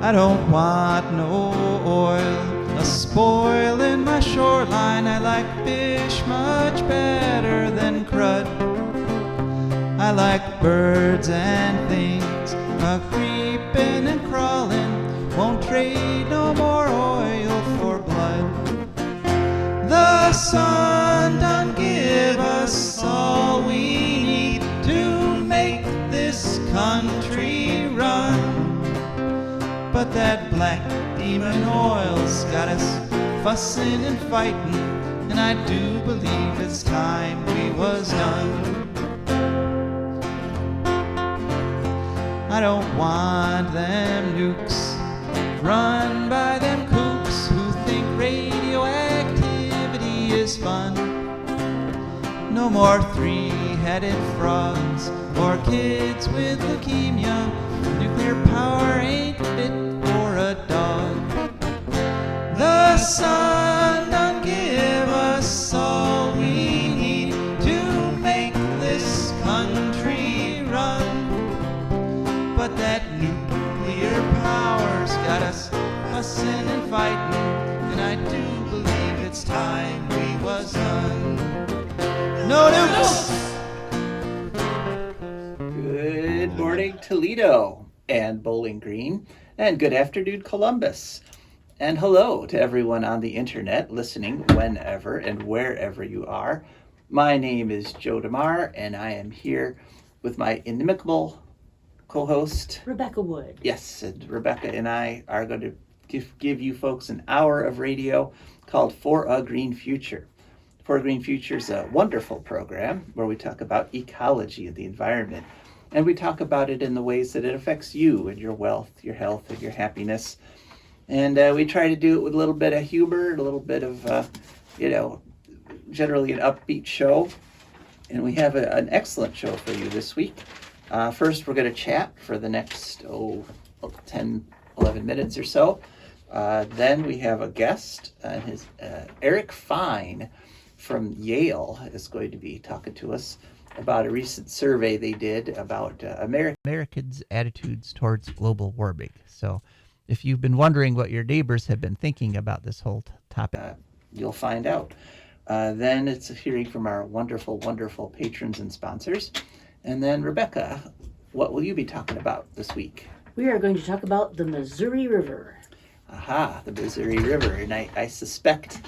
I don't want no oil, a spoil in my shoreline. I like fish much better than crud. I like birds and things, a-creeping and crawling. Won't trade no more oil for blood. The sun done give us all we need to make this country run. But that black demon oil's got us fussing and fighting, and I do believe it's time we was done. I don't want them nukes run by them kooks who think radioactivity is fun. No more three-headed frogs or kids with leukemia. Nuclear power ain't fit for a dog. The sun done give us all we need to make this country run. But that nuclear power's got us fussing and fighting, and I do believe it's time we was done. No nukes! Good morning, Toledo and Bowling Green, and good afternoon, Columbus. And hello to everyone on the internet listening whenever and wherever you are. My name is Joe DeMare, and I am here with my inimitable co-host Rebecca Wood. Yes, and Rebecca and I are going to give you folks an hour of radio called For a Green Future. For a Green Future is a wonderful program where we talk about ecology and the environment. And we talk about it in the ways that it affects you and your wealth, your health, and your happiness. And we try to do it with a little bit of humor, a little bit of, generally an upbeat show. And we have an excellent show for you this week. First, we're going to chat for the next 10, 11 minutes or so. Then we have a guest, Eric Fine from Yale is going to be talking to us about a recent survey they did about Americans' attitudes towards global warming. So if you've been wondering what your neighbors have been thinking about this whole topic, you'll find out. Then it's a hearing from our wonderful, wonderful patrons and sponsors. And then, Rebecca, what will you be talking about this week? We are going to talk about the Missouri River. Aha, the Missouri River. And I suspect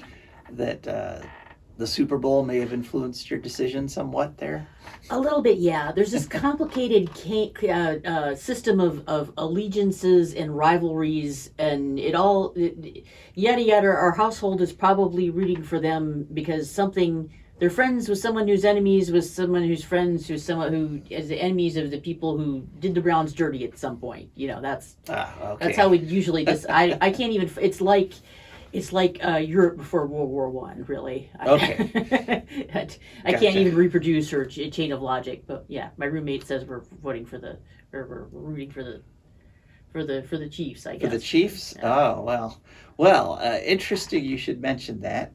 that the Super Bowl may have influenced your decision somewhat there? A little bit, yeah. There's this complicated system of allegiances and rivalries, and yada yada. Our household is probably rooting for them because they're friends with someone who's enemies with someone who's friends who's someone who is the enemies of the people who did the Browns dirty at some point. That's how we usually just. I can't even. It's like Europe before World War I, really. Okay. I can't even reproduce her chain of logic, but yeah, my roommate says we're rooting for the Chiefs, I guess. For the Chiefs? Yeah. Oh, well, interesting you should mention that,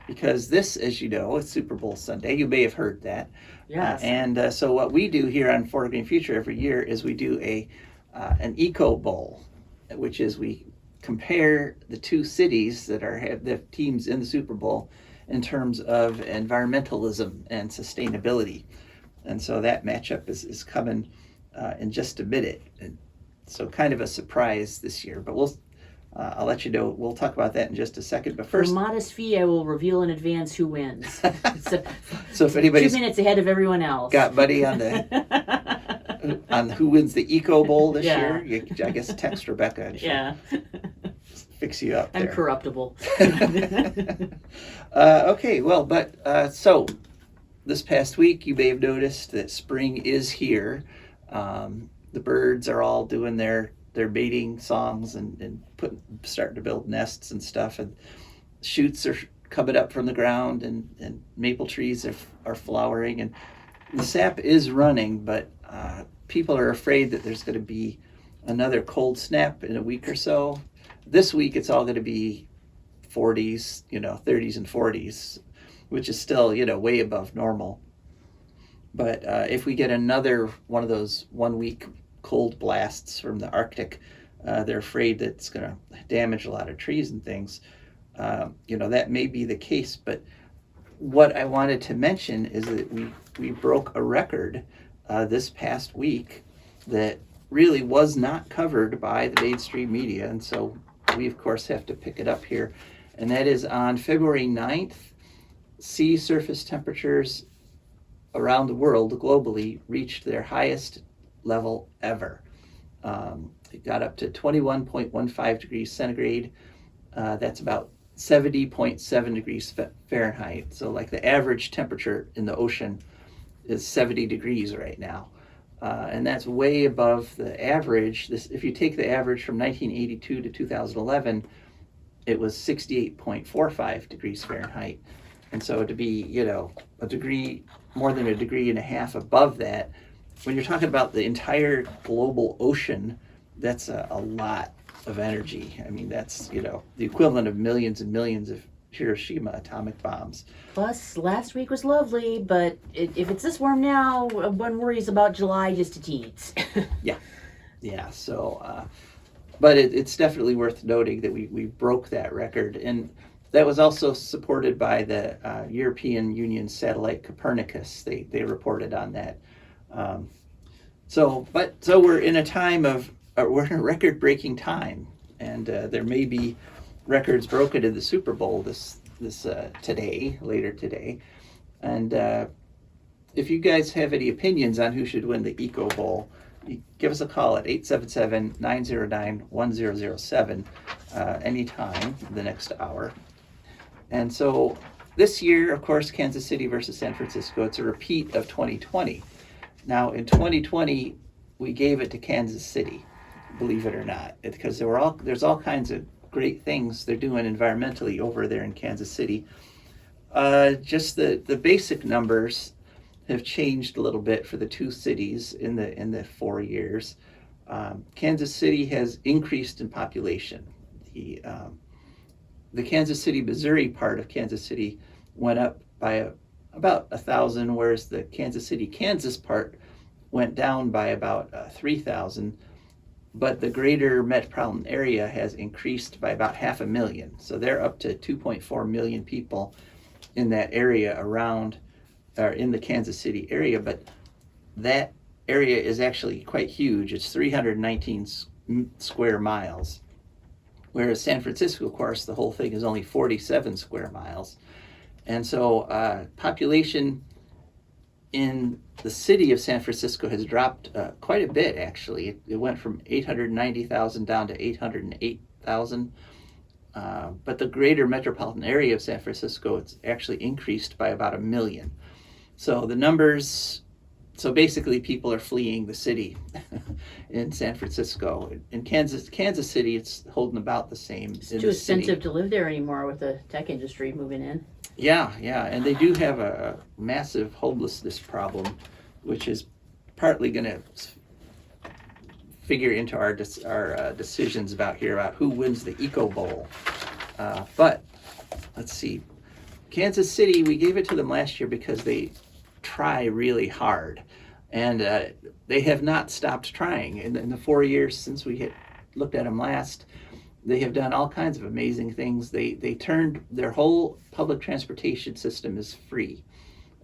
because this, as you know, is Super Bowl Sunday. You may have heard that. Yes. So what we do here on For a Green Future every year is we do an Eco Bowl, which is we compare the two cities that have the teams in the Super Bowl in terms of environmentalism and sustainability. And so that matchup is coming in just a minute. And so kind of a surprise this year, but I'll let you know. We'll talk about that in just a second. But first, for a modest fee, I will reveal in advance who wins. So if anybody's 2 minutes ahead of everyone else, got money on who wins the Eco Bowl this year, I guess text Rebecca and she'll fix you up there. I'm corruptible. Okay, well, but so this past week you may have noticed that spring is here. The birds are all doing their mating songs and starting to build nests and stuff, and shoots are coming up from the ground, and maple trees are flowering, and the sap is running, but people are afraid that there's going to be another cold snap in a week or so. This week it's all going to be 40s, 30s and 40s, which is still, way above normal. But if we get another one of those 1 week cold blasts from the Arctic, They're afraid that it's going to damage a lot of trees and things. That may be the case, but what I wanted to mention is that we broke a record this past week that really was not covered by the mainstream media, and so we of course have to pick it up here. And that is on February 9th, sea surface temperatures around the world globally reached their highest level ever. It got up to 21.15 degrees centigrade. That's about 70.7 degrees Fahrenheit. So like the average temperature in the ocean is 70 degrees right now. And that's way above the average. If you take the average from 1982 to 2011, it was 68.45 degrees Fahrenheit. And so to be, a degree, more than a degree and a half above that, when you're talking about the entire global ocean, that's a lot of energy. I mean, that's, the equivalent of millions and millions of Hiroshima atomic bombs. Plus, last week was lovely, but if it's this warm now, one worries about July just a teens. Yeah. So, but it's definitely worth noting that we broke that record. And that was also supported by the European Union satellite Copernicus. They reported on that. So we're in a time of, we're in a record-breaking time, and there may be records broken in the Super Bowl later today. And if you guys have any opinions on who should win the Eco Bowl, give us a call at 877-909-1007 anytime the next hour. And so this year, of course, Kansas City versus San Francisco, it's a repeat of 2020. Now, in 2020, we gave it to Kansas City, believe it or not, because there's all kinds of great things they're doing environmentally over there in Kansas City. Just the basic numbers have changed a little bit for the two cities in the 4 years. Kansas City has increased in population. The Kansas City, Missouri part of Kansas City went up by about 1,000, whereas the Kansas City, Kansas part went down by about 3,000. But the greater metropolitan area has increased by about 500,000. So they're up to 2.4 million people in that area in the Kansas City area. But that area is actually quite huge. It's 319 square miles. Whereas San Francisco, of course, the whole thing is only 47 square miles. And so population in the city of San Francisco has dropped quite a bit, actually. It went from 890,000 down to 808,000. But the greater metropolitan area of San Francisco, it's actually increased by about 1 million. So the numbers, so basically people are fleeing the city in San Francisco. In Kansas City, it's holding about the same. It's too expensive to live there anymore with the tech industry moving in. Yeah, and they do have a massive homelessness problem, which is partly going to figure into our decisions about who wins the Eco Bowl. But let's see, Kansas City, we gave it to them last year because they try really hard, and they have not stopped trying. In the 4 years since we had looked at them last, they have done all kinds of amazing things. They turned their whole public transportation system is free,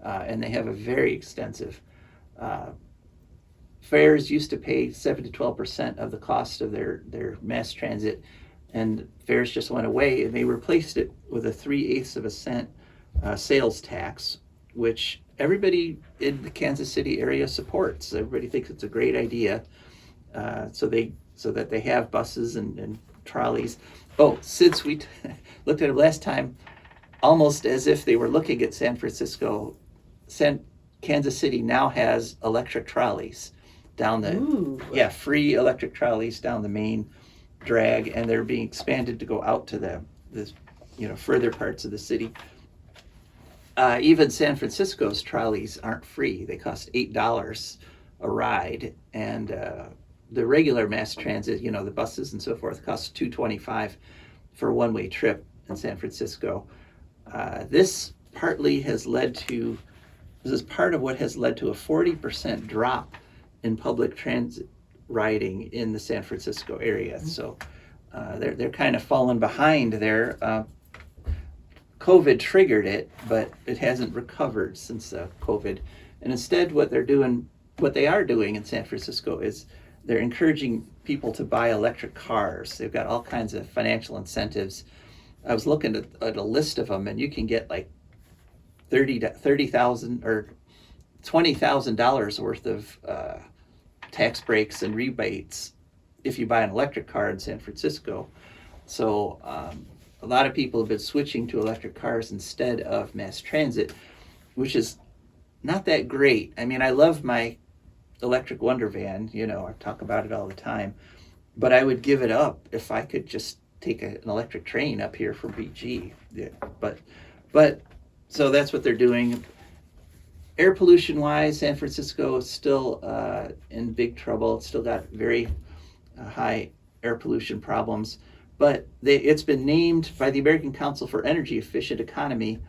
and they have a very extensive fares. Used to pay 7 to 12% of the cost of their mass transit, and fares just went away, and they replaced it with a 3/8 of a cent sales tax, which everybody in the Kansas City area supports. Everybody thinks it's a great idea, so that they have buses and trolleys. Oh, since we looked at it last time, almost as if they were looking at San Francisco, Kansas City now has electric trolleys down free electric trolleys down the main drag, and they're being expanded to go out to the further parts of the city. Even San Francisco's trolleys aren't free. They cost $8 a ride, and the regular mass transit, the buses and so forth, costs $2.25 for a one-way trip in San Francisco. This is part of what has led to a 40% drop in public transit riding in the San Francisco area. So they're kind of falling behind there. COVID triggered it, but it hasn't recovered since COVID. And instead, what they are doing in San Francisco is they're encouraging people to buy electric cars. They've got all kinds of financial incentives. I was looking at a list of them, and you can get like $30,000 or $20,000 worth of tax breaks and rebates if you buy an electric car in San Francisco. So a lot of people have been switching to electric cars instead of mass transit, which is not that great. I mean, I love my electric Wonder Van, I talk about it all the time, but I would give it up if I could just take an electric train up here from BG. Yeah, but so that's what they're doing. Air pollution wise, San Francisco is still in big trouble. It's still got very high air pollution problems, but it's been named by the American Council for Energy Efficient Economy.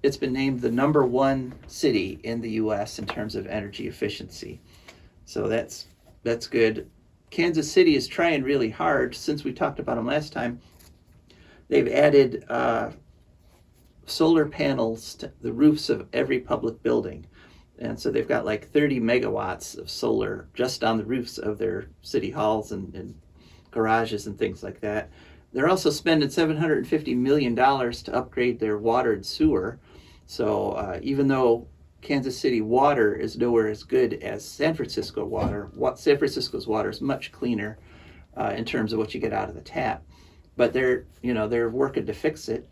It's been named the #1 city in the U.S. in terms of energy efficiency. So that's good. Kansas City is trying really hard. Since we talked about them last time, they've added solar panels to the roofs of every public building. And so they've got like 30 megawatts of solar just on the roofs of their city halls and garages and things like that. They're also spending $750 million to upgrade their water and sewer. So even though Kansas City water is nowhere as good as San Francisco water, San Francisco's water is much cleaner in terms of what you get out of the tap. But they're working to fix it.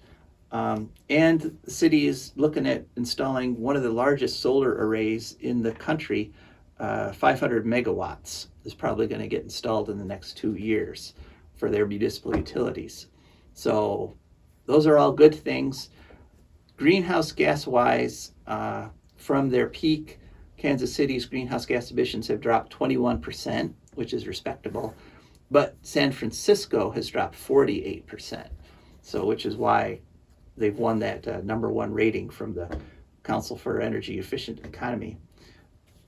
And the city is looking at installing one of the largest solar arrays in the country. 500 megawatts is probably going to get installed in the next 2 years for their municipal utilities. So those are all good things. Greenhouse gas wise, from their peak, Kansas City's greenhouse gas emissions have dropped 21%, which is respectable. But San Francisco has dropped 48%. So which is why they've won that #1 rating from the Council for Energy Efficient Economy.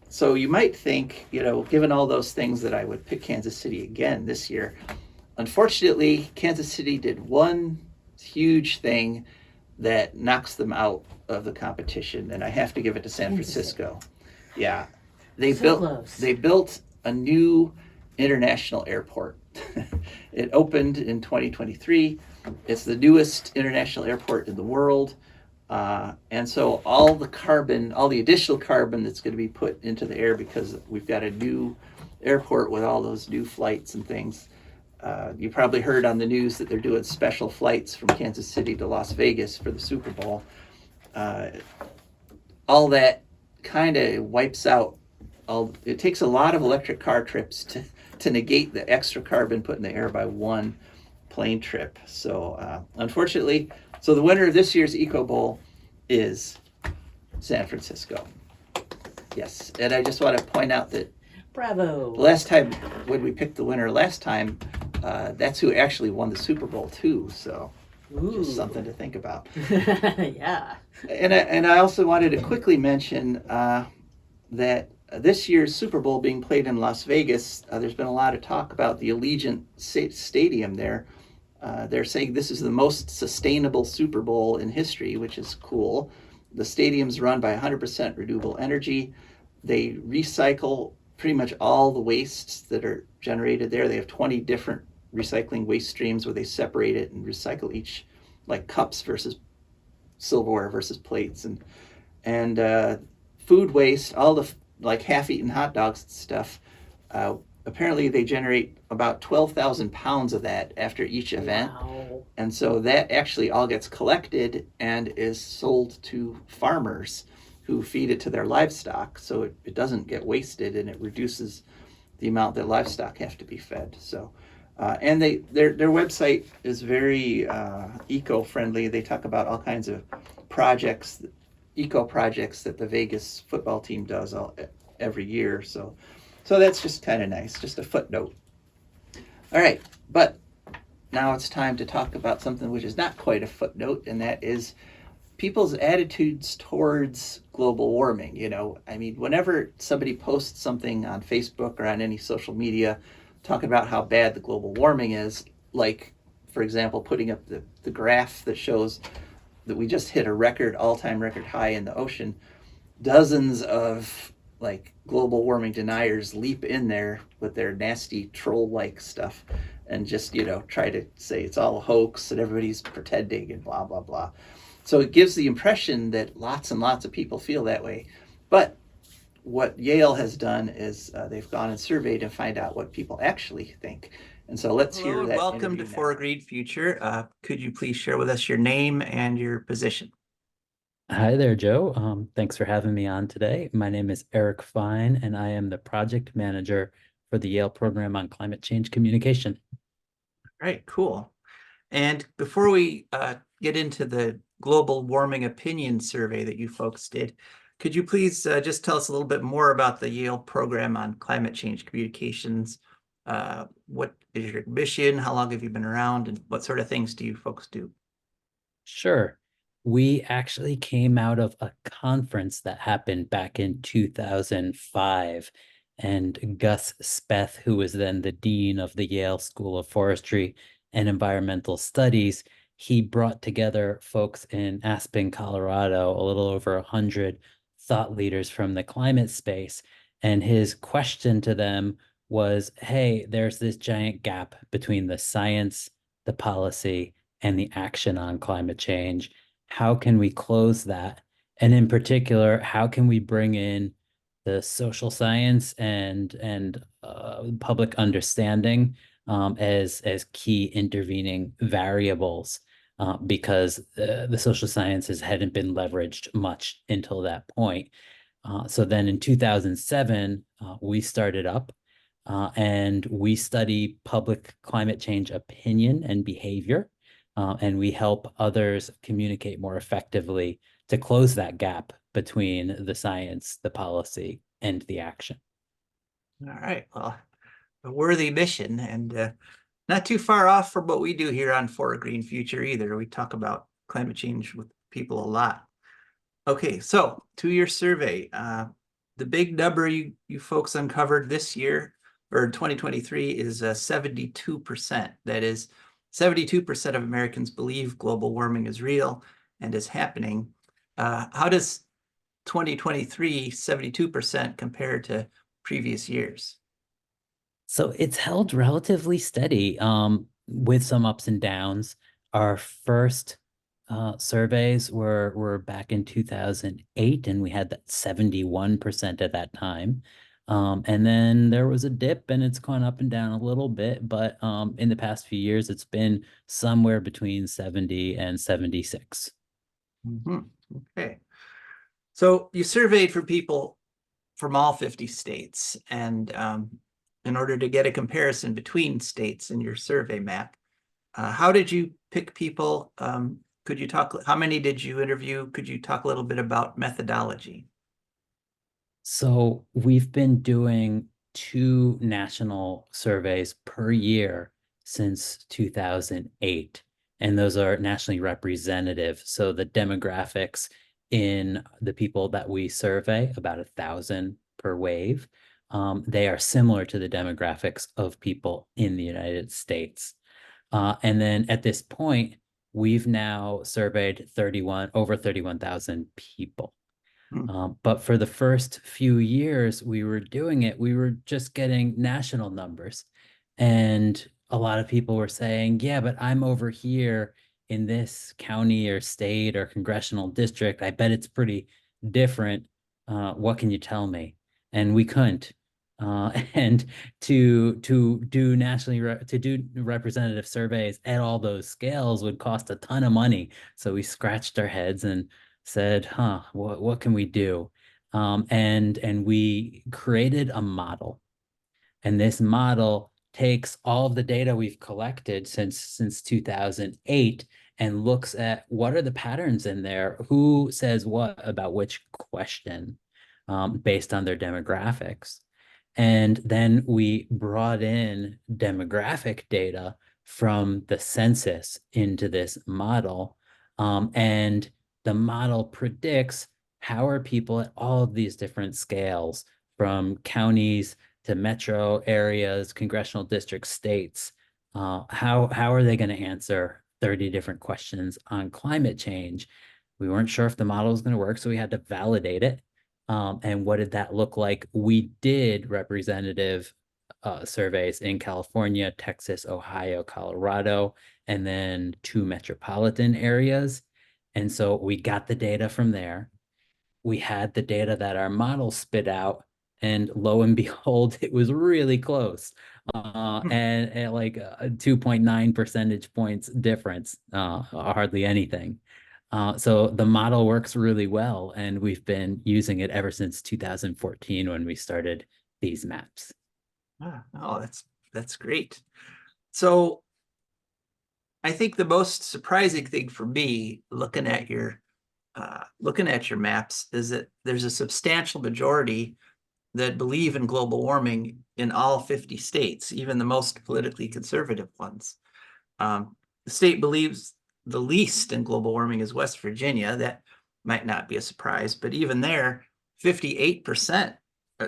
So you might think, given all those things, that I would pick Kansas City again this year. Unfortunately, Kansas City did one huge thing that knocks them out of the competition, and I have to give it to San Francisco. Yeah, they built a new international airport. It opened in 2023. It's the newest international airport in the world. And so all the additional carbon that's going to be put into the air because we've got a new airport with all those new flights and things. You probably heard on the news that they're doing special flights from Kansas City to Las Vegas for the Super Bowl. All that kind of wipes out it takes a lot of electric car trips to negate the extra carbon put in the air by one plane trip. So unfortunately, the winner of this year's Eco Bowl is San Francisco. Yes, and I just want to point out that Bravo. Last time when we picked the winner last time, that's who actually won the Super Bowl too. So just something to think about. Yeah. And I also wanted to quickly mention that this year's Super Bowl being played in Las Vegas, there's been a lot of talk about the Allegiant Stadium there. They're saying this is the most sustainable Super Bowl in history, which is cool. The stadium's run by 100% renewable energy. They recycle pretty much all the wastes that are generated there. They have 20 different recycling waste streams where they separate it and recycle each, like cups versus silverware versus plates, and food waste, all the like half-eaten hot dogs and stuff. Apparently they generate about 12,000 pounds of that after each event. Wow. And so that actually all gets collected and is sold to farmers who feed it to their livestock. So it doesn't get wasted, and it reduces the amount that livestock have to be fed. So, and their website is very eco-friendly. They talk about all kinds of eco projects that the Vegas football team does every year. So that's just kind of nice, just a footnote. All right, but now it's time to talk about something which is not quite a footnote, and that is people's attitudes towards global warming. I mean, whenever somebody posts something on Facebook or on any social media talking about how bad the global warming is, like, for example, putting up the graph that shows that we just hit a all-time record high in the ocean, dozens of like global warming deniers leap in there with their nasty troll-like stuff and just try to say it's all a hoax and everybody's pretending and blah blah blah. So it gives the impression that lots and lots of people feel that way. But what Yale has done is they've gone and surveyed and find out what people actually think. And so let's Hello hear and that. welcome to For a Green Future. Could you please share with us your name and your position? Hi there, Joe. Thanks for having me on today. My name is Eric Fine, and I am the project manager for the Yale Program on Climate Change Communication. All right, cool. And before we get into the global warming opinion survey that you folks did, could you please just tell us a little bit more about the Yale Program on Climate Change Communications? What is your mission? How long have you been around? And what sort of things do you folks do? Sure. We actually came out of a conference that happened back in 2005, and Gus Speth, who was then the dean of the Yale School of Forestry and Environmental Studies, he brought together folks in Aspen, Colorado, a little over 100 thought leaders from the climate space. And his question to them was, hey, there's this giant gap between the science, the policy, and the action on climate change. How can we close that? And in particular, how can we bring in the social science and public understanding as key intervening variables? Because the social sciences hadn't been leveraged much until that point. So then in 2007, we started up and we study public climate change opinion and behavior. And we help others communicate more effectively to close that gap between the science, the policy, and the action. All right, well, a worthy mission and not too far off from what we do here on For a Green Future either. We talk about climate change with people a lot. Okay, so to your survey, the big number you folks uncovered this year, or 2023, is 72%. That is, 72% of Americans believe global warming is real and is happening. How does 2023 72% compare to previous years? So it's held relatively steady with some ups and downs. Our first surveys were back in 2008, and we had that 71% at that time. And then there was a dip, and it's gone up and down a little bit, but in the past few years, it's been somewhere between 70 and 76. Okay. So you surveyed for people from all 50 states, and in order to get a comparison between states in your survey map, how did you pick people? Could you talk, how many did you interview? Could you talk a little bit about methodology? So we've been doing 2 national surveys per year since 2008, and those are nationally representative. So the demographics in the people that we survey, about 1,000 per wave, they are similar to the demographics of people in the United States. And then at this point, we've now surveyed over 31,000 people. But for the first few years we were doing it, we were just getting national numbers. And a lot of people were saying, yeah, but I'm over here in this county or state or congressional district. I bet it's pretty different. What can you tell me? And we couldn't. And to do representative surveys at all those scales would cost a ton of money. So we scratched our heads and said, what can we do? And we created a model. And this model takes all of the data we've collected since 2008 and looks at what are the patterns in there, who says what about which question, based on their demographics. And then we brought in demographic data from the census into this model. And the model predicts how are people at all of these different scales, from counties to metro areas, congressional districts, states. How are they going to answer 30 different questions on climate change? We weren't sure if the model was going to work, so we had to validate it. And what did that look like? We did representative surveys in California, Texas, Ohio, Colorado, and then 2 metropolitan areas. And so we got the data from there. We had the data that our model spit out, and lo and behold, it was really close. And like a 2.9 percentage points difference, hardly anything. So the model works really well, and we've been using it ever since 2014 when we started these maps. Oh, that's great. So I think the most surprising thing for me looking at your maps is that there's a substantial majority that believe in global warming in all 50 states, even the most politically conservative ones. The state believes the least in global warming is West Virginia. That might not be a surprise, but even there, 58%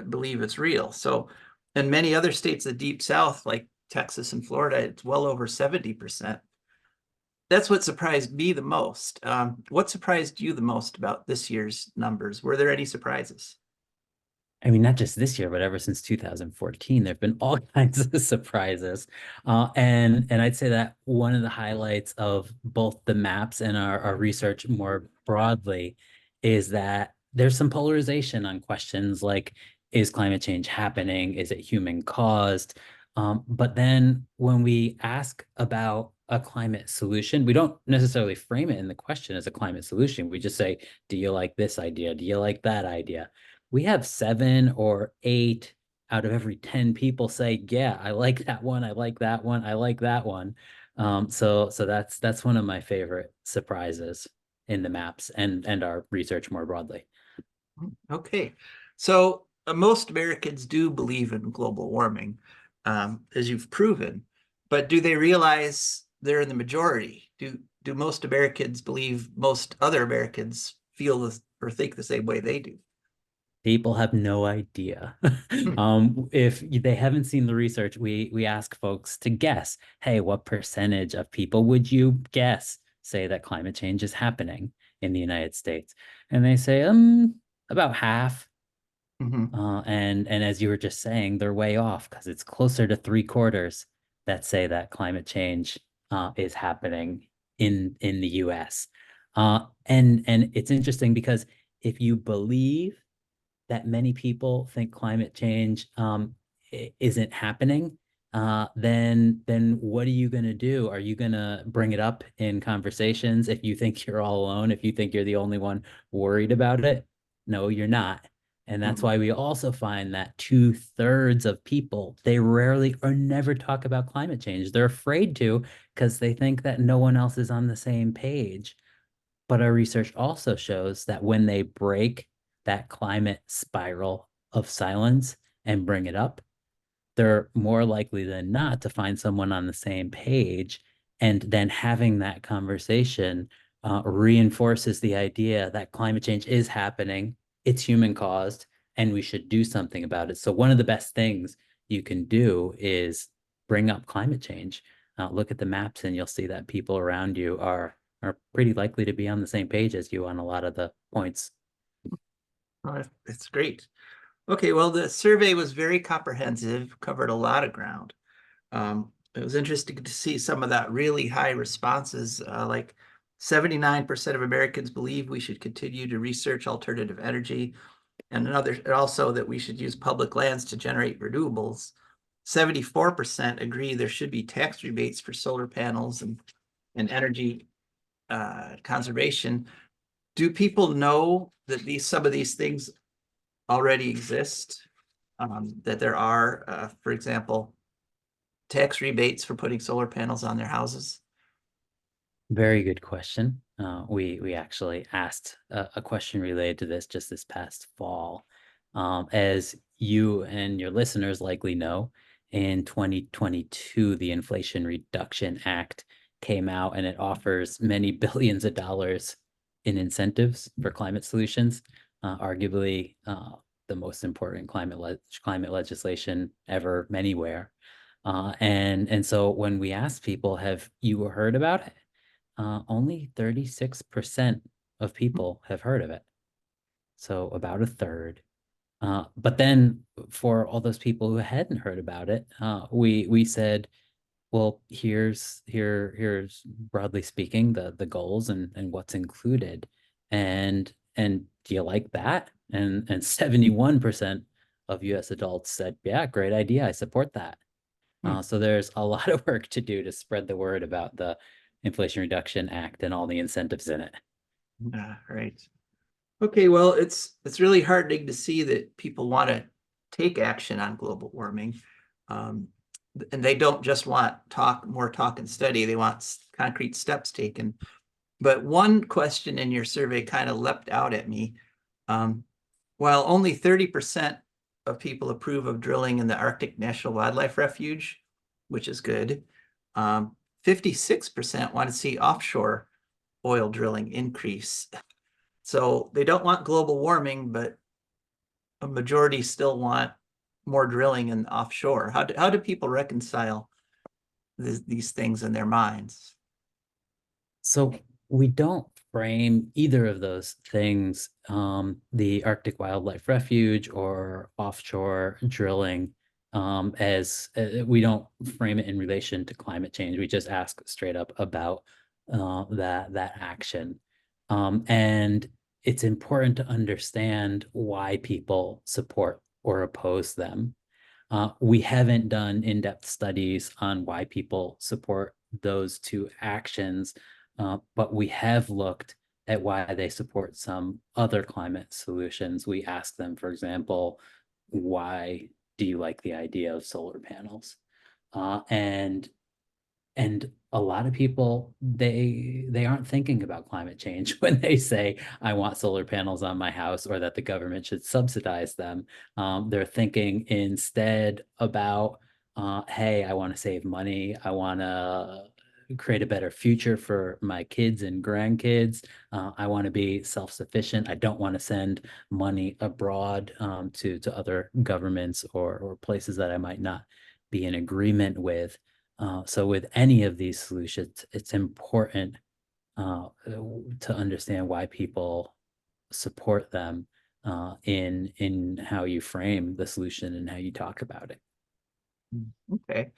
believe it's real. So in many other states, the deep South, like Texas and Florida, it's well over 70%. That's what surprised me the most. What surprised you the most about this year's numbers? Were there any surprises? I mean, not just this year, but ever since 2014, there have been all kinds of surprises. And I'd say that one of the highlights of both the maps and our research more broadly is that there's some polarization on questions like, is climate change happening? Is it human caused? But then when we ask about a climate solution, we don't necessarily frame it in the question as a climate solution. We just say, do you like this idea? Do you like that idea? We have 7 or 8 out of every 10 people say, yeah, I like that one. I like that one. I like that one. So that's one of my favorite surprises in the maps and our research more broadly. Okay. So most Americans do believe in global warming, as you've proven, but do they realize they're in the majority? Do most Americans believe most other Americans feel or think the same way they do? People have no idea. If they haven't seen the research, we ask folks to guess, hey, what percentage of people would you guess say that climate change is happening in the United States? And they say, about half. Mhm. And as you were just saying, they're way off because it's closer to 3/4 that say that climate change is happening in the US. And it's interesting because if you believe that many people think climate change isn't happening, then what are you going to do? Are you going to bring it up in conversations if you think you're all alone, if you think you're the only one worried about it? No, you're not. And that's Mhm. why we also find that 2/3 of people, they rarely or never talk about climate change. They're afraid to because they think that no one else is on the same page. But our research also shows that when they break that climate spiral of silence and bring it up, they're more likely than not to find someone on the same page. And then having that conversation reinforces the idea that climate change is happening, it's human caused, and we should do something about it. So, one of the best things you can do is bring up climate change. Look at the maps, and you'll see that people around you are pretty likely to be on the same page as you on a lot of the points. Oh, that's great. Okay, well, the survey was very comprehensive, covered a lot of ground. It was interesting to see some of that really high responses, like 79% of Americans believe we should continue to research alternative energy, and also that we should use public lands to generate renewables. 74% agree there should be tax rebates for solar panels and energy conservation. Do people know that some of these things already exist? That there are, for example, tax rebates for putting solar panels on their houses? Very good question. We actually asked a question related to this just this past fall. As you and your listeners likely know, in 2022, the Inflation Reduction Act came out and it offers many billions of dollars in incentives for climate solutions, arguably the most important climate legislation ever anywhere. And so when we asked people, have you heard about it? Only 36% of people have heard of it. So about a third. But then for all those people who hadn't heard about it, we said, well, here's broadly speaking the goals and what's included, and do you like that? And 71% of U.S. adults said, yeah, great idea, I support that. So there's a lot of work to do to spread the word about the Inflation Reduction Act and all the incentives in it. Right. Okay, well, it's really heartening to see that people want to take action on global warming. And they don't just want more talk and study, they want concrete steps taken. But one question in your survey kind of leapt out at me. While only 30% of people approve of drilling in the Arctic National Wildlife Refuge, which is good, 56% want to see offshore oil drilling increase. So they don't want global warming, but a majority still want more drilling in offshore. How do people reconcile these things in their minds? So we don't frame either of those things, the Arctic Wildlife Refuge or offshore drilling, as we don't frame it in relation to climate change. We just ask straight up about that action. And it's important to understand why people support or oppose them. We haven't done in-depth studies on why people support those two actions, but we have looked at why they support some other climate solutions. We asked them, for example, why do you like the idea of solar panels? And a lot of people, they aren't thinking about climate change when they say, I want solar panels on my house, or that the government should subsidize them. They're thinking instead about, hey, I want to save money. I want to create a better future for my kids and grandkids. I want to be self-sufficient. I don't want to send money abroad to other governments or places that I might not be in agreement with. So with any of these solutions, it's important to understand why people support them in how you frame the solution and how you talk about it. Okay.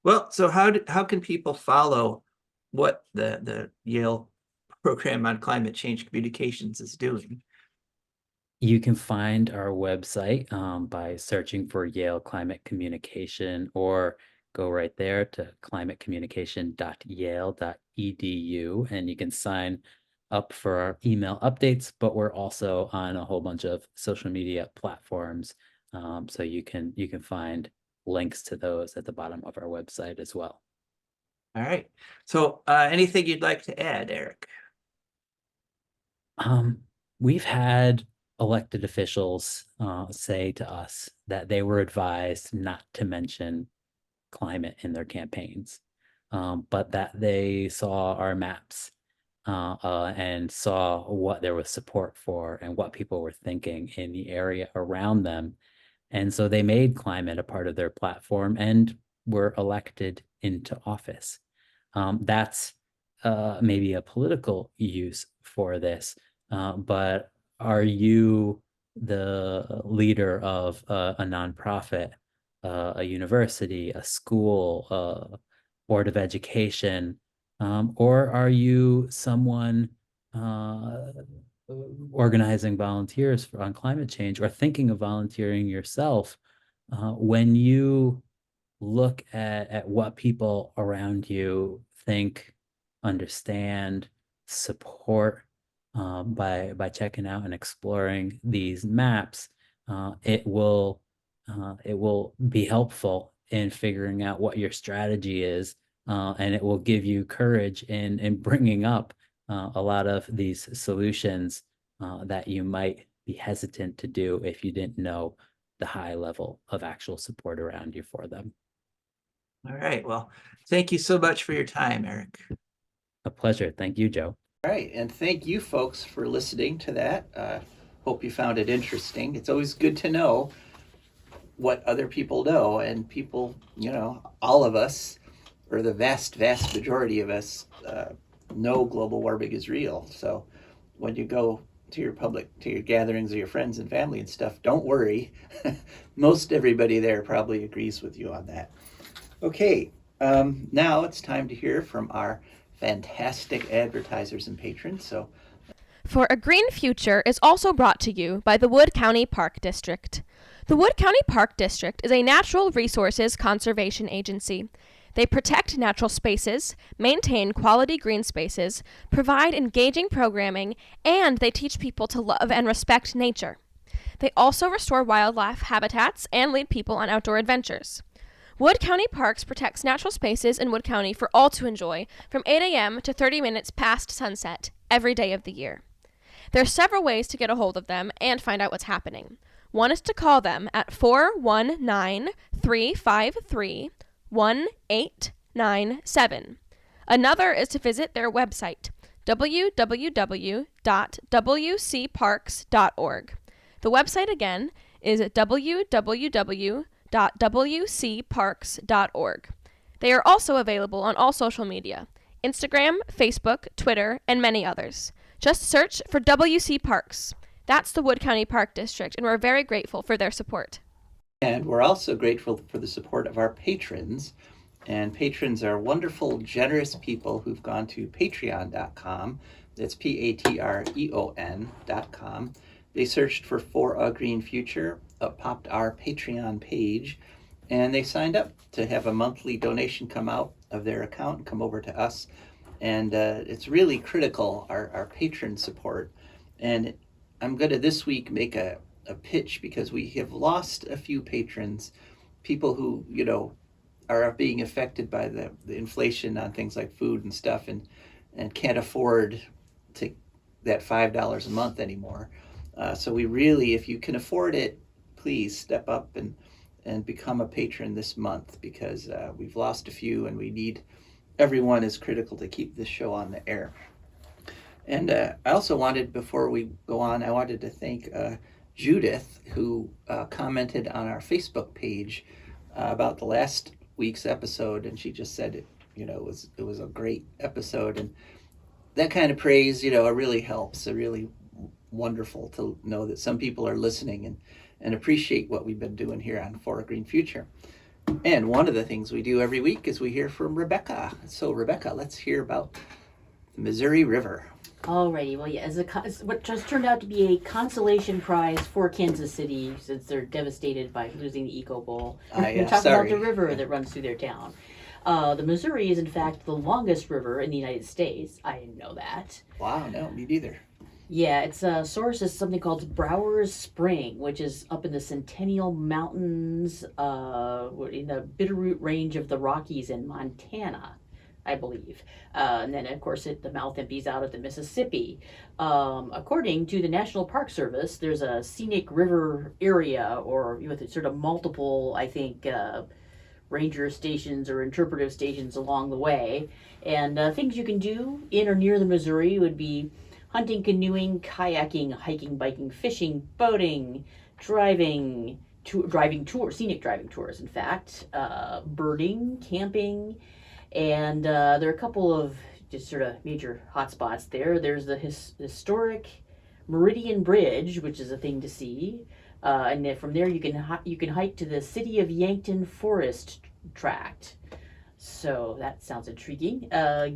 Well, so how can people follow what the Yale Program on Climate Change Communications is doing? You can find our website by searching for Yale Climate Communication, or go right there to climatecommunication.yale.edu, and you can sign up for our email updates, but we're also on a whole bunch of social media platforms. So you can find links to those at the bottom of our website as well. All right. So anything you'd like to add, Eric? We've had elected officials say to us that they were advised not to mention climate in their campaigns, but that they saw our maps and saw what there was support for and what people were thinking in the area around them. And so they made climate a part of their platform and were elected into office. That's maybe a political use for this, but are you the leader of a nonprofit, a university, a school, a board of education, or are you someone organizing volunteers on climate change, or thinking of volunteering yourself? When you look at what people around you think, understand, support, by checking out and exploring these maps, it will be helpful in figuring out what your strategy is, and it will give you courage in bringing up a lot of these solutions that you might be hesitant to do if you didn't know the high level of actual support around you for them. All right. Well, thank you so much for your time, Eric. A pleasure. Thank you, Joe. All right, and thank you folks for listening to that. Hope you found it interesting. It's always good to know what other people know, and people, all of us, or the vast majority of us, know global warming is real. So when you go to your gatherings of your friends and family and stuff, don't worry. Most everybody there probably agrees with you on that. Okay, now it's time to hear from our fantastic advertisers and patrons. So For a Green Future is also brought to you by the Wood County Park District. The Wood County Park District is a natural resources conservation agency. They protect natural spaces, maintain quality green spaces, provide engaging programming, and they teach people to love and respect nature. They also restore wildlife habitats and lead people on outdoor adventures. Wood County Parks protects natural spaces in Wood County for all to enjoy from 8 a.m. to 30 minutes past sunset every day of the year. There are several ways to get a hold of them and find out what's happening. One is to call them at 419-353-1897. Another is to visit their website, www.wcparks.org. The website again is www.wcparks.org. They are also available on all social media, Instagram, Facebook, Twitter, and many others. Just search for WC Parks. That's the Wood County Park District, and we're very grateful for their support. And we're also grateful for the support of our patrons. And patrons are wonderful, generous people who've gone to patreon.com. That's patreon.com. They searched for a Green Future, popped our Patreon page, and they signed up to have a monthly donation come out of their account and come over to us. And it's really critical, our patron support. And I'm going to this week make a pitch, because we have lost a few patrons, people who, are being affected by the inflation on things like food and stuff, and can't afford that $5 a month anymore. So we really, if you can afford it, please step up and become a patron this month, because we've lost a few, and we need everyone is critical to keep this show on the air. And I also wanted, before we go on, I wanted to thank Judith, who commented on our Facebook page about the last week's episode, and she just said it was a great episode, and that kind of praise it really helps. It really wonderful to know that some people are listening and appreciate what we've been doing here on For a Green Future. And one of the things we do every week is we hear from Rebecca. So Rebecca, let's hear about the Missouri River. Alrighty, well, yeah, as what just turned out to be a consolation prize for Kansas City, since they're devastated by losing the Eco Bowl. We're talking about the river that runs through their town. The Missouri is, in fact, the longest river in the United States. I didn't know that. Wow, no, me neither. Yeah, its source is something called Brower's Spring, which is up in the Centennial Mountains, in the Bitterroot Range of the Rockies in Montana, I believe. And then, of course, the mouth empties out at the Mississippi. According to the National Park Service, there's a scenic river area, or with sort of multiple, I think, ranger stations or interpretive stations along the way. And things you can do in or near the Missouri would be hunting, canoeing, kayaking, hiking, biking, fishing, boating, driving tours, scenic driving tours, in fact, birding, camping, and there are a couple of just sort of major hotspots there. There's the historic Meridian Bridge, which is a thing to see, and then from there you can hike to the City of Yankton Forest Tract. So that sounds intriguing.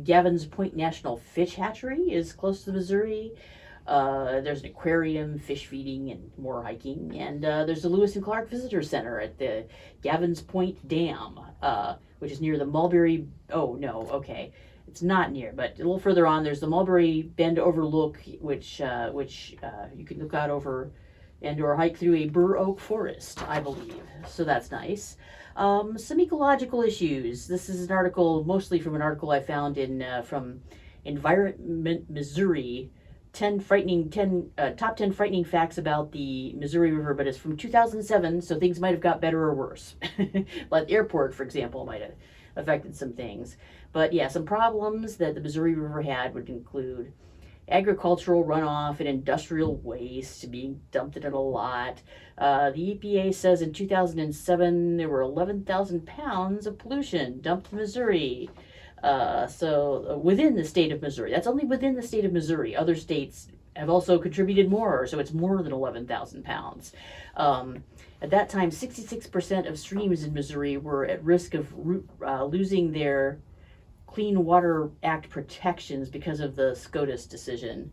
Gavin's Point National Fish Hatchery is close to the Missouri. There's an aquarium, fish feeding, and more hiking. And there's the Lewis and Clark Visitor Center at the Gavin's Point Dam, which is near the Mulberry. Oh, no, okay. It's not near, but a little further on, there's the Mulberry Bend Overlook, which you can look out over and or hike through a bur oak forest, I believe. So that's nice. Some ecological issues. This is an article, mostly from an article I found from Environment Missouri, top 10 frightening facts about the Missouri River, but it's from 2007, so things might have got better or worse. Like the airport, for example, might have affected some things. But yeah, some problems that the Missouri River had would include agricultural runoff and industrial waste being dumped in it a lot. The EPA says in 2007 there were 11,000 pounds of pollution dumped in Missouri. So within the state of Missouri, that's only within the state of Missouri. Other states have also contributed more, so it's more than 11,000 pounds. At that time, 66% of streams in Missouri were at risk of losing their Clean Water Act protections because of the SCOTUS decision.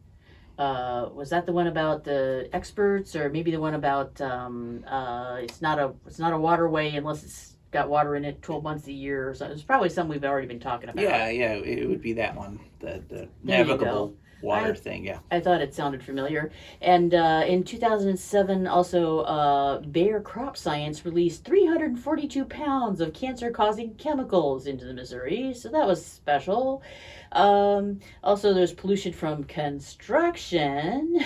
Was that the one about the experts, or maybe the one about it's not a waterway unless it's got water in it 12 months a year or something? It's probably something we've already been talking about. Yeah, it would be that one, the There you navigable go. water thing. Yeah. I thought it sounded familiar. And in 2007, also, Bayer Crop Science released 342 pounds of cancer-causing chemicals into the Missouri, so that was special. Also, there's pollution from construction,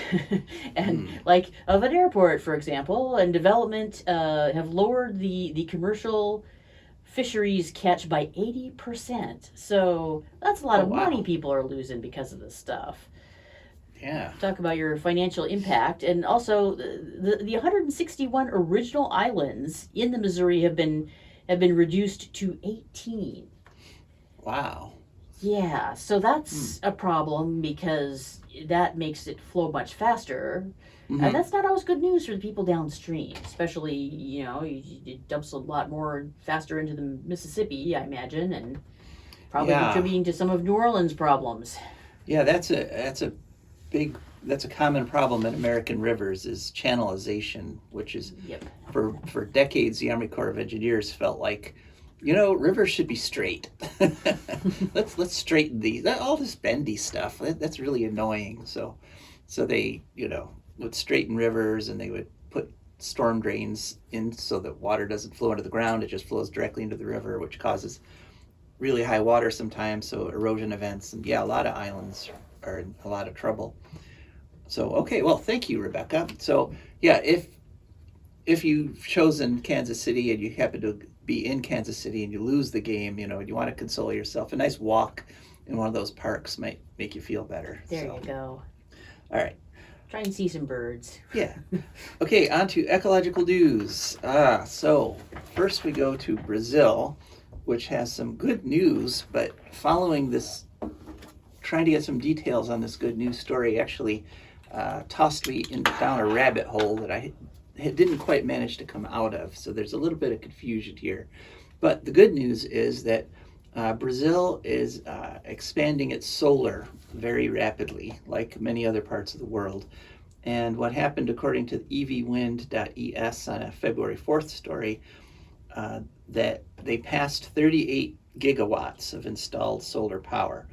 and like of an airport, for example, and development have lowered the commercial fisheries catch by 80%. So that's a lot Oh, of wow. money people are losing because of this stuff. Yeah. Talk about your financial impact. And also the 161 original islands in the Missouri have been reduced to 18. Wow. Yeah, so that's a problem because that makes it flow much faster. Mhm. And that's not always good news for the people downstream, especially, it dumps a lot more faster into the Mississippi, I imagine, and probably Yeah. contributing to some of New Orleans' problems. Yeah, that's a common problem in American rivers is channelization, which is Yep. for decades the Army Corps of Engineers felt like, rivers should be straight. let's straighten these. All this bendy stuff, that's really annoying. So they would straighten rivers, and they would put storm drains in so that water doesn't flow into the ground. It just flows directly into the river, which causes really high water sometimes, so erosion events. And yeah, a lot of islands are in a lot of trouble. So, okay, well, thank you, Rebecca. So, yeah, if you've chosen Kansas City and you happen to be in Kansas City and you lose the game, you want to console yourself. A nice walk in one of those parks might make you feel better. There you go. All right. Try and see some birds. Yeah. Okay, on to ecological news. So first we go to Brazil, which has some good news, but following this, trying to get some details on this good news story actually tossed me down a rabbit hole that I didn't quite manage to come out of. So there's a little bit of confusion here. But the good news is that Brazil is expanding its solar very rapidly, like many other parts of the world. And what happened, according to evwind.es on a February 4th story, that they passed 38 gigawatts of installed solar power,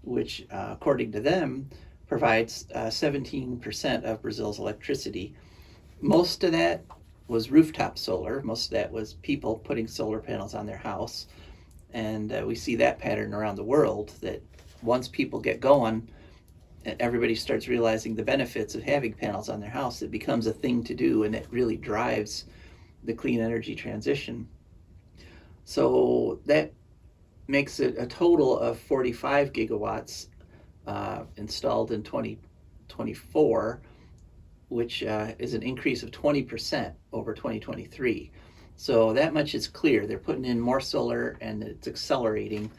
which, according to them, provides 17% of Brazil's electricity. Most of that was rooftop solar. Most of that was people putting solar panels on their house. And we see that pattern around the world, that once people get going, everybody starts realizing the benefits of having panels on their house. It becomes a thing to do, and it really drives the clean energy transition. So that makes it a total of 45 gigawatts installed in 2024, which is an increase of 20% over 2023. So that much is clear. They're putting in more solar, and it's accelerating.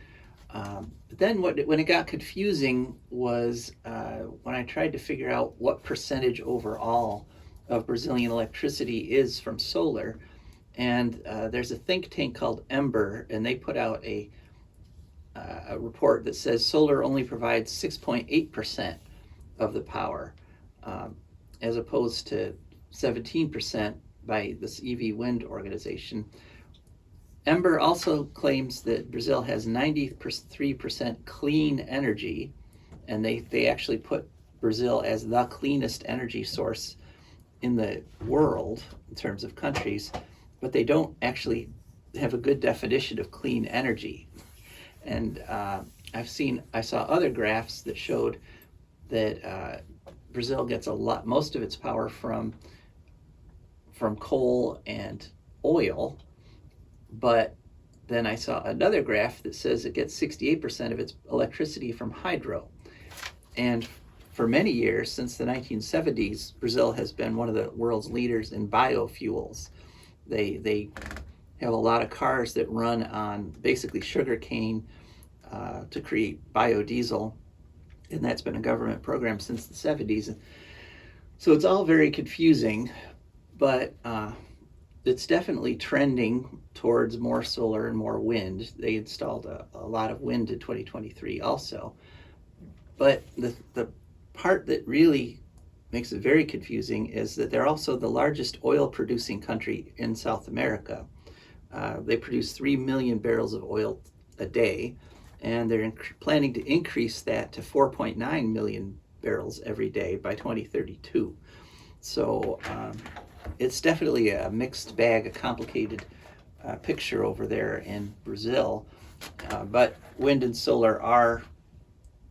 But then when it got confusing was when I tried to figure out what percentage overall of Brazilian electricity is from solar. And there's a think tank called Ember, and they put out a report that says solar only provides 6.8% of the power, as opposed to 17% by this EV Wind organization. Ember also claims that Brazil has 93% clean energy, and they actually put Brazil as the cleanest energy source in the world in terms of countries, but they don't actually have a good definition of clean energy. And I saw other graphs that showed that Brazil gets most of its power from coal and oil, but then I saw another graph that says it gets 68% of its electricity from hydro. And for many years, since the 1970s, Brazil has been one of the world's leaders in biofuels. They have a lot of cars that run on basically sugar cane to create biodiesel, and that's been a government program since the 70s. So it's all very confusing, but it's definitely trending towards more solar and more wind. They installed a lot of wind in 2023 also. But the part that really makes it very confusing is that they're also the largest oil producing country in South America. They produce 3 million barrels of oil a day, and they're planning to increase that to 4.9 million barrels every day by 2032. So it's definitely a mixed bag, a complicated picture over there in Brazil. But wind and solar are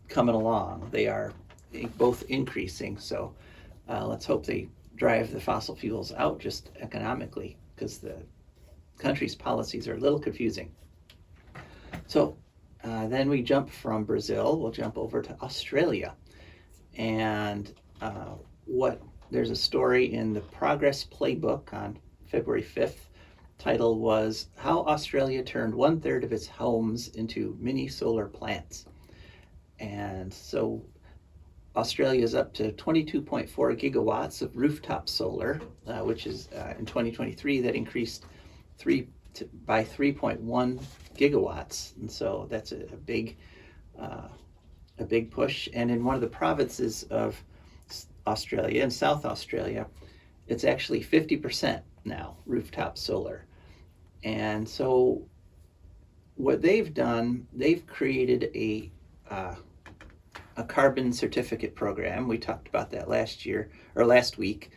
coming along. They are both increasing. So let's hope they drive the fossil fuels out just economically, because the country's policies are a little confusing. So then we jump from Brazil, we'll jump over to Australia. And there's a story in the Progress Playbook on February 5th. Title was How Australia Turned 1/3 of its Homes into Mini Solar Plants. And so Australia is up to 22.4 gigawatts of rooftop solar, which is in 2023 that increased by 3.1 gigawatts. And so that's a big push. And in one of the provinces of Australia, in South Australia, it's actually 50% now rooftop solar. And so what they've done, they've created a carbon certificate program. We talked about that last week.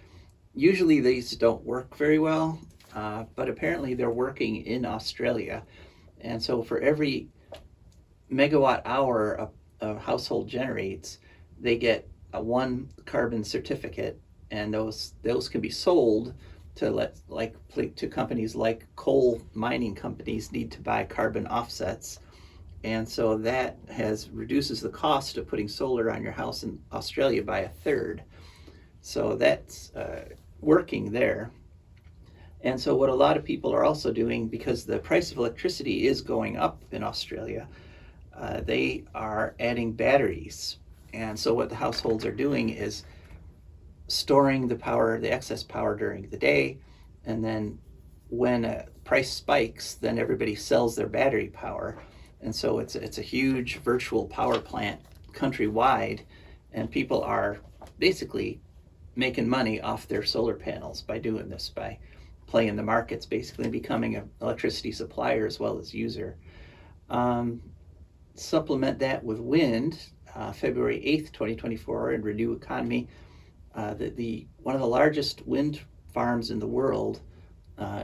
Usually these don't work very well, but apparently they're working in Australia. And so for every megawatt hour a household generates, they get one carbon certificate, and those can be sold to companies like coal mining companies need to buy carbon offsets. And so that reduces the cost of putting solar on your house in Australia by 1/3. So that's working there. And so what a lot of people are also doing, because the price of electricity is going up in Australia, they are adding batteries. And so what the households are doing is storing the excess power during the day, and then when a price spikes, then everybody sells their battery power. And so it's a huge virtual power plant countrywide, and people are basically making money off their solar panels by doing this, by playing the markets, basically becoming an electricity supplier as well as user. Supplement that with wind. February 8th, 2024, in Renew Economy, one of the largest wind farms in the world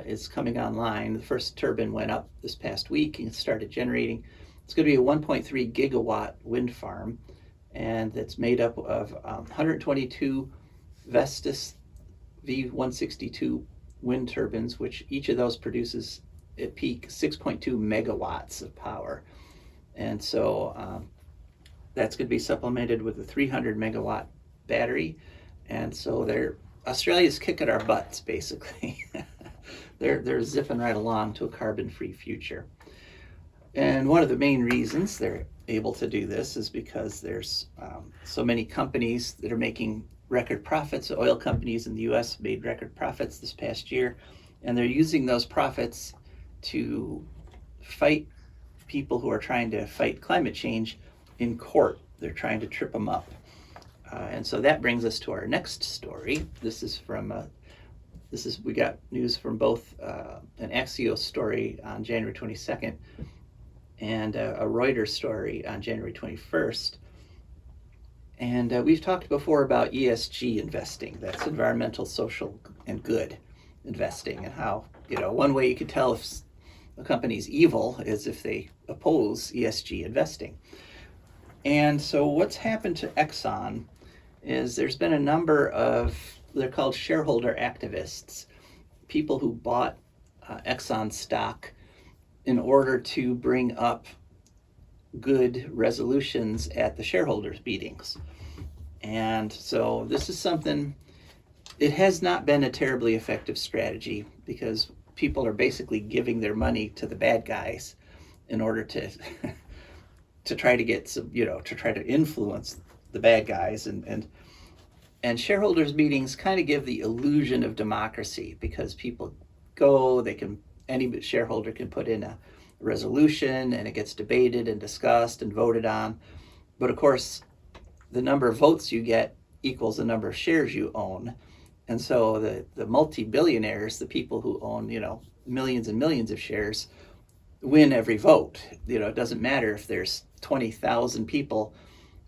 is coming online. The first turbine went up this past week and started generating. It's going to be a 1.3 gigawatt wind farm, and it's made up of 122 Vestas V162 wind turbines, which each of those produces at peak 6.2 megawatts of power. And so that's going to be supplemented with a 300 megawatt battery. And so Australia's kicking our butts, basically. They're zipping right along to a carbon-free future. And one of the main reasons they're able to do this is because there's so many companies that are making record profits. Oil companies in the US made record profits this past year, and they're using those profits to fight people who are trying to fight climate change in court. They're trying to trip them up. And so that brings us to our next story. We got news from both an Axios story on January 22nd and a Reuters story on January 21st. And we've talked before about ESG investing. That's environmental, social, and good investing, and how, one way you could tell if a company's evil is if they oppose ESG investing. And so what's happened to Exxon is there's been a number of, they're called shareholder activists, people who bought Exxon stock in order to bring up good resolutions at the shareholders' meetings. And so this is something, it has not been a terribly effective strategy because people are basically giving their money to the bad guys in order to to try to get some, to try to influence the bad guys. And shareholders meetings kind of give the illusion of democracy because people go, any shareholder can put in a resolution and it gets debated and discussed and voted on. But of course, the number of votes you get equals the number of shares you own. And so the multi-billionaires, the people who own, millions and millions of shares, win every vote. It doesn't matter if there's 20,000 people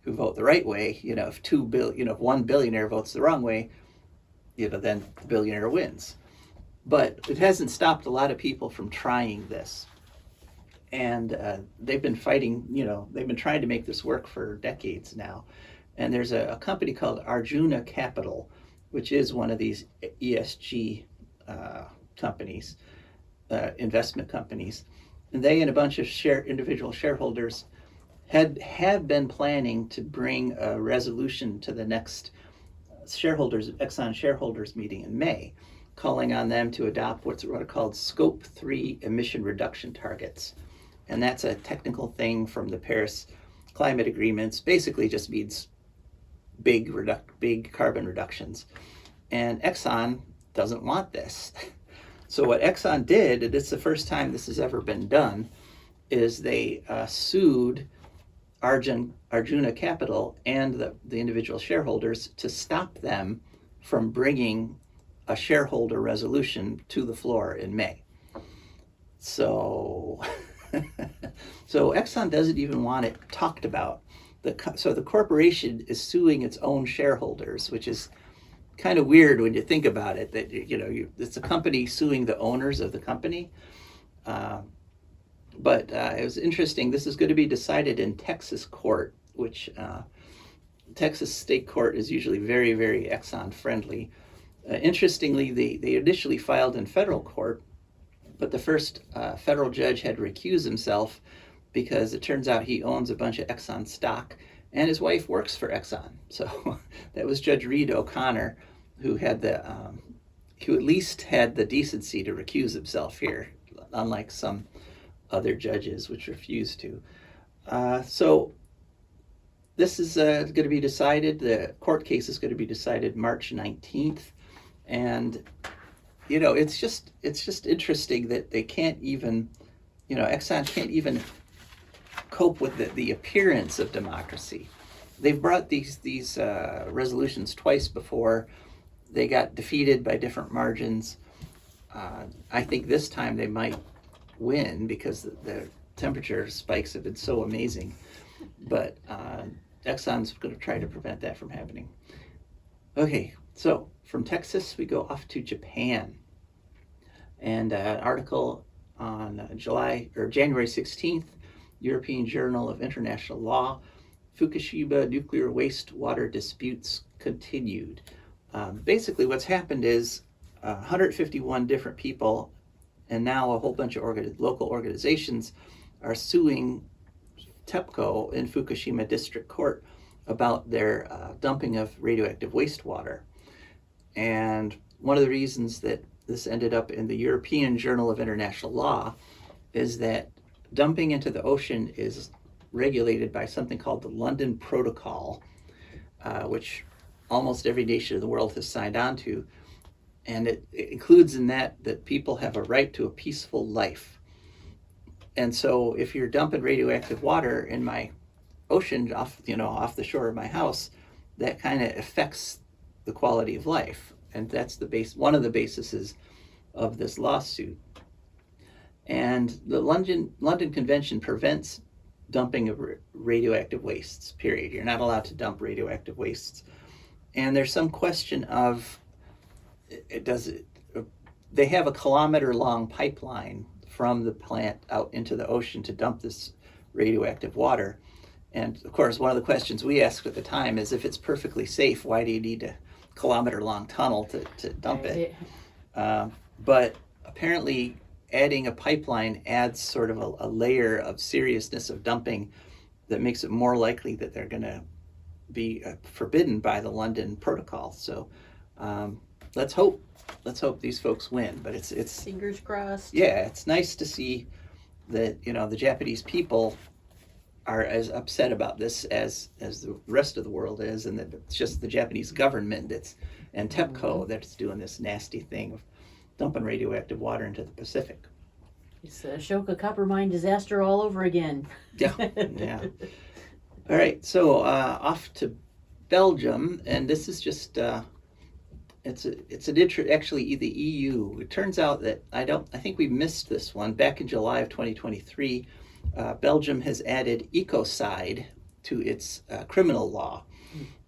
who vote the right way. If 1 billionaire votes the wrong way, then the billionaire wins. But it hasn't stopped a lot of people from trying this. And they've been fighting, they've been trying to make this work for decades now. And there's a company called Arjuna Capital, which is one of these ESG companies, investment companies. And they and a bunch of individual shareholders had been planning to bring a resolution to the next Exxon shareholders meeting in May, calling on them to adopt what are called Scope 3 emission reduction targets. And that's a technical thing from the Paris climate agreements, basically just means big carbon reductions. And Exxon doesn't want this. So what Exxon did, and it's the first time this has ever been done, is they sued Arjuna Capital and the individual shareholders to stop them from bringing a shareholder resolution to the floor in May. So, so Exxon doesn't even want it talked about. So the corporation is suing its own shareholders, which is kind of weird when you think about it, that it's a company suing the owners of the company. But it was interesting. This is going to be decided in Texas court, which Texas state court is usually very, very Exxon friendly. Interestingly, they initially filed in federal court, but the first federal judge had to recuse himself because it turns out he owns a bunch of Exxon stock and his wife works for Exxon. So that was Judge Reed O'Connor, who at least had the decency to recuse himself here, unlike some other judges which refused to. So this is going to be decided, the court case is going to be decided March 19th. And, it's just interesting that they can't even, Exxon can't even cope with the appearance of democracy. They've brought these resolutions twice before. They got defeated by different margins. I think this time they might win because the temperature spikes have been so amazing. But Exxon's going to try to prevent that from happening. Okay, so from Texas we go off to Japan. And an article on January 16th, European Journal of International Law, Fukushima nuclear wastewater disputes continued. Basically what's happened is 151 different people and now a whole bunch of local organizations are suing TEPCO in Fukushima District Court about their dumping of radioactive wastewater. And one of the reasons that this ended up in the European Journal of International Law is that dumping into the ocean is regulated by something called the London Protocol, which almost every nation of the world has signed on to. And it includes in that people have a right to a peaceful life. And so if you're dumping radioactive water in my ocean off the shore of my house, that kind of affects the quality of life. And that's one of the bases of this lawsuit. And the London Convention prevents dumping of radioactive wastes, period. You're not allowed to dump radioactive wastes. And there's some question of, they have a kilometer-long pipeline from the plant out into the ocean to dump this radioactive water. And of course, one of the questions we asked at the time is, if it's perfectly safe, why do you need a kilometer-long tunnel to dump it? But apparently adding a pipeline adds sort of a layer of seriousness of dumping that makes it more likely that they're going to be forbidden by the London Protocol. So let's hope these folks win. But it's Fingers crossed. yeah, it's nice to see that the Japanese people are as upset about this as the rest of the world is, and that it's just the Japanese government and TEPCO that's doing this nasty thing of dumping radioactive water into the Pacific. It's the Ashoka copper mine disaster all over again. Yeah, yeah. All right, so off to Belgium, and this is just actually the EU. It turns out that I think we missed this one back in July of 2023. Belgium has added ecocide to its criminal law.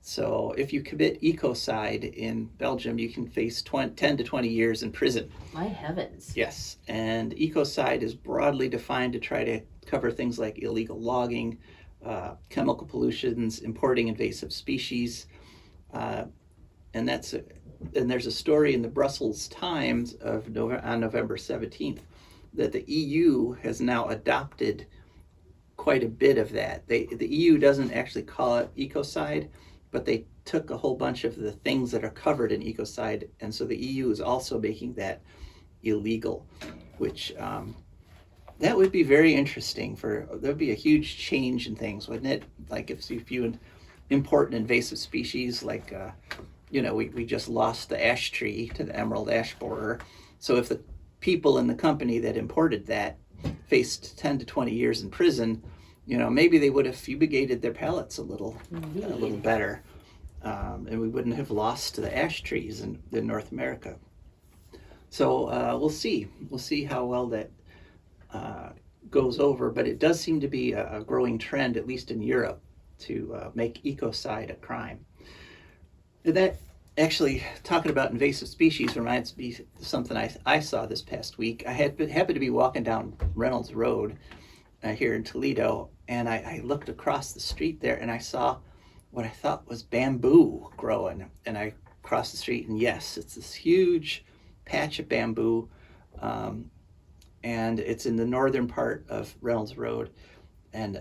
So if you commit ecocide in Belgium, you can face 10 to 20 years in prison. My heavens. Yes, and ecocide is broadly defined to try to cover things like illegal logging, chemical pollutions, importing invasive species, and there's a story in the Brussels Times on November 17th that the EU has now adopted quite a bit of that. The EU doesn't actually call it ecocide, but they took a whole bunch of the things that are covered in ecocide, and so the EU is also making that illegal, which that would be very interesting. There'd be a huge change in things, wouldn't it? Like if you import an invasive species, like we just lost the ash tree to the emerald ash borer. So if the people in the company that imported that faced 10 to 20 years in prison, maybe they would have fumigated their pellets a little better, and we wouldn't have lost the ash trees in North America. So we'll see how well that goes over, but it does seem to be a growing trend, at least in Europe, to make ecocide a crime. And that actually, talking about invasive species reminds me of something I saw this past week. I happened to be walking down Reynolds Road here in Toledo, and I looked across the street there, and I saw what I thought was bamboo growing. And I crossed the street, and yes, it's this huge patch of bamboo, and it's in the northern part of Reynolds Road. And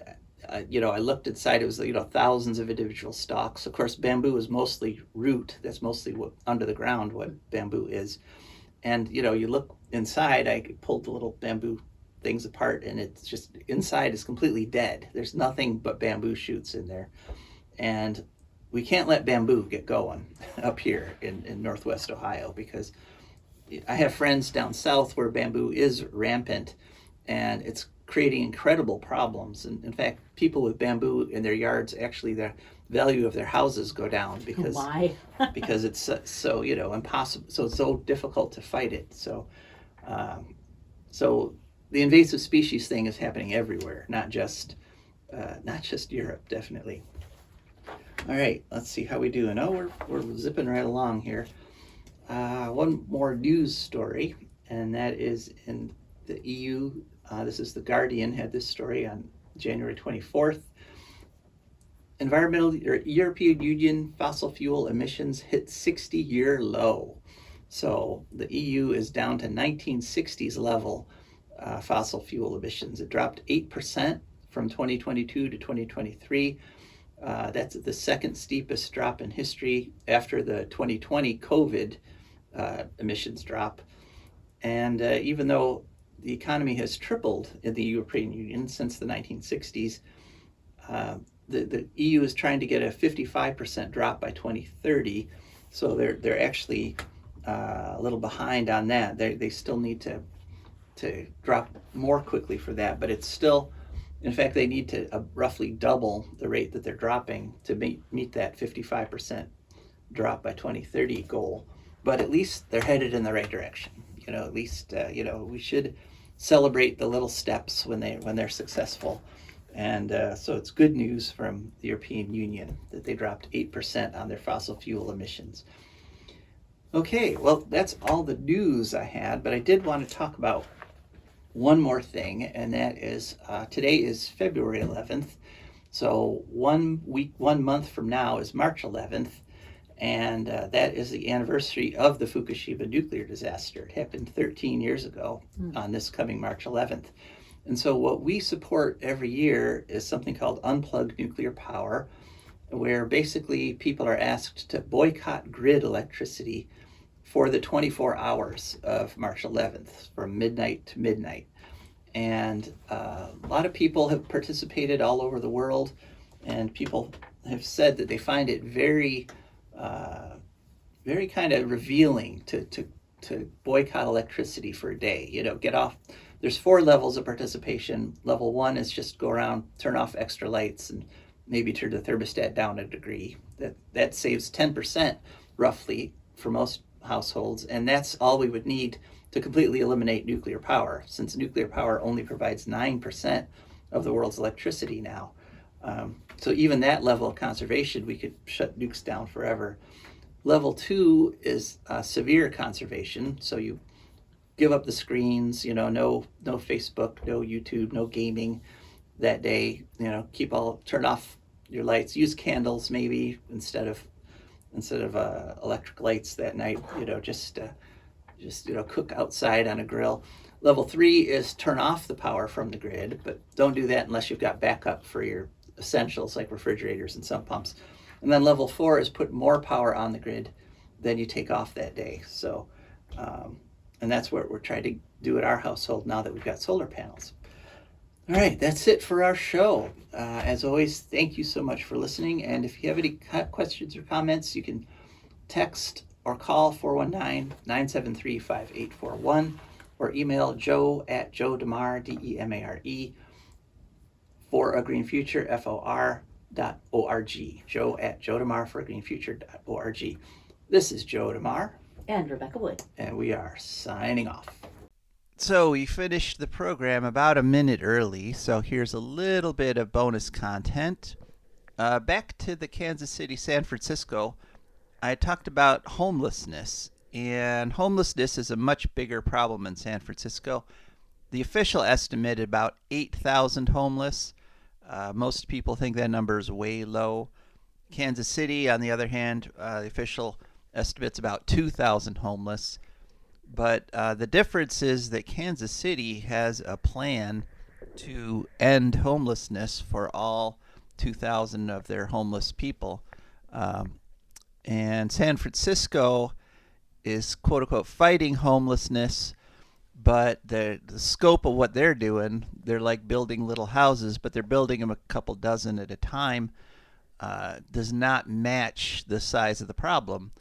I looked inside. It was thousands of individual stalks. Of course, bamboo is mostly root. That's mostly what under the ground what bamboo is. And you look inside. I pulled the little bamboo things apart, and it's just inside is completely dead. There's nothing but bamboo shoots in there, and we can't let bamboo get going up here in Northwest Ohio, because I have friends down south where bamboo is rampant, and it's creating incredible problems. And in fact, people with bamboo in their yards, actually the value of their houses go down because Why? because it's so impossible, so difficult to fight it. So the invasive species thing is happening everywhere, not just Europe, definitely. All right, let's see how we doing. Oh, we're zipping right along here. One more news story, and that is in the EU. This is The Guardian, had this story on January 24th. European Union fossil fuel emissions hit 60-year low. So the EU is down to 1960s level fossil fuel emissions. It dropped 8% from 2022 to 2023. That's the second steepest drop in history after the 2020 COVID emissions drop. And even though the economy has tripled in the European Union since the 1960s, the EU is trying to get a 55% drop by 2030. So they're actually a little behind on that. They still need to drop more quickly for that, but it's still, in fact, they need to roughly double the rate that they're dropping to meet that 55% drop by 2030 goal. But at least they're headed in the right direction. At least we should celebrate the little steps when they're successful. And so it's good news from the European Union that they dropped 8% on their fossil fuel emissions. Okay, well, that's all the news I had, but I did want to talk about one more thing, and that is today is February 11th. So 1 month from now is March 11th. And that is the anniversary of the Fukushima nuclear disaster. It happened 13 years ago on this coming March 11th. And so what we support every year is something called Unplugged Nuclear Power. where basically people are asked to boycott grid electricity for the 24 hours of March 11th, from midnight to midnight. And a lot of people have participated all over the world, and people have said that they find it very, very kind of revealing to boycott electricity for a day. You know, get off. There's 4 levels of participation. Level 1 is just go around, turn off extra lights, and maybe turn the thermostat down a degree. That saves 10% roughly for most households, and that's all we would need to completely eliminate nuclear power, since nuclear power only provides 9% of the world's electricity now. So even that level of conservation, we could shut nukes down forever. Level 2 is severe conservation. So you give up the screens, you know, no Facebook, no YouTube, no gaming that day. You know, turn off your lights, use candles maybe instead of electric lights that night. You know, just cook outside on a grill. Level 3 is turn off the power from the grid, but don't do that unless you've got backup for your essentials like refrigerators and sump pumps. And then level 4 is put more power on the grid than you take off that day. So, and that's what we're trying to do at our household now that we've got solar panels. All right, that's it for our show. As always, thank you so much for listening. And if you have any questions or comments, you can text or call 419-973-5841 or email joe@Joe DeMare, DEMARE, for a green future, FOR.org. joe@JoeDeMare for a green future.org. This is Joe DeMare. And Rebecca Wood. And we are signing off. So we finished the program about a minute early, so here's a little bit of bonus content. Back to the Kansas City, San Francisco, I talked about homelessness, and homelessness is a much bigger problem in San Francisco. The official estimate about 8,000 homeless. Most people think that number is way low. Kansas City, on the other hand, the official estimate's about 2,000 homeless. But the difference is that Kansas City has a plan to end homelessness for all 2,000 of their homeless people. And San Francisco is, quote unquote, fighting homelessness, but the scope of what they're doing, they're like building little houses, but they're building them a couple dozen at a time, does not match the size of the problem.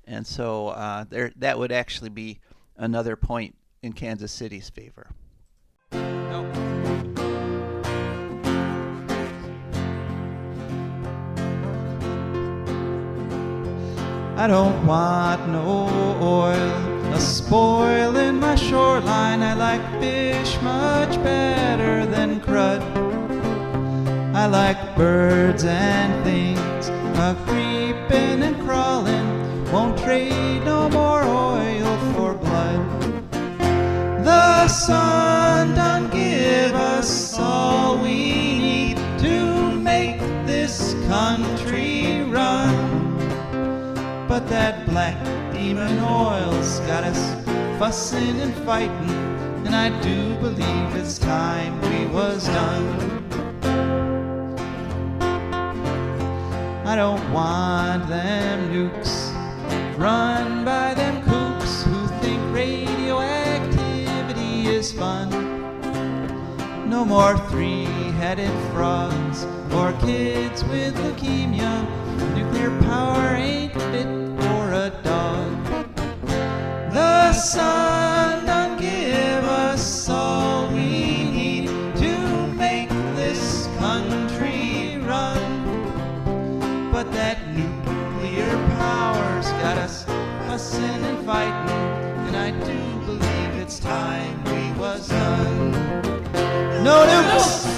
And so that would actually be another point in Kansas City's favor. I don't want no oil, a spoil in my shoreline. I like fish much better than crud. I like birds and things a creeping and crawling. Won't trade no more oil for blood. The sun done give us all we need to make this country run. But that black demon oil's got us fussing and fighting, and I do believe it's time we was done. I don't want them nukes run by them kooks who think radioactivity is fun. No more three-headed frogs or kids with leukemia. Nuclear power ain't fit for a dog. The sun done give us all we need to make this country run. But that nuclear power's got us fussing and fighting, and I do believe it's time we was done. No nukes!